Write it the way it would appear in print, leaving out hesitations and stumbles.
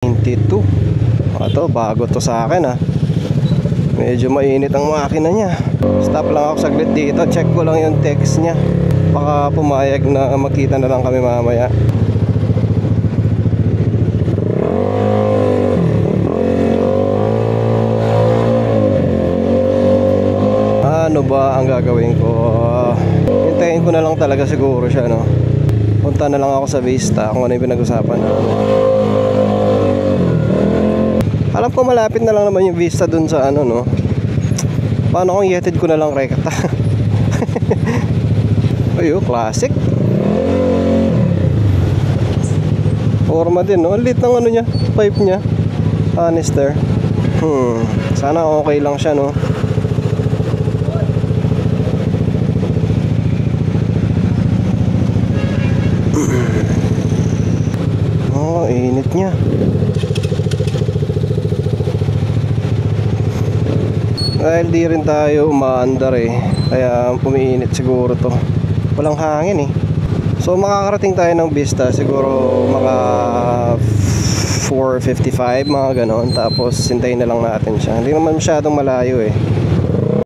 22. Ito, bago to sa akin ah. Medyo mainit ang makina niya. Stop lang ako saglit dito. Check ko lang yung text niya. Baka pumayag na magkita na lang kami mamaya. Ano ba ang gagawin ko? Hintayin ko na lang talaga siguro siya, no? Punta na lang ako sa Vista kung ano yung pinag-usapan namin. Alam ko malapit na lang naman yung Vista dun sa ano, no? Paano kung ihatid ko na lang rekta? Ayo, classic. Forma din, no? Ang lit ng ano niya, pipe niya. Canister. Sana okay lang siya, no? Oh, init niya. Dahil di rin tayo umaandar eh, kaya umiinit siguro to. Walang hangin eh. So makakarating tayo ng Vista siguro mga 4:55 mga ganon. Tapos hintayin na lang natin siya. Hindi naman masyadong malayo eh.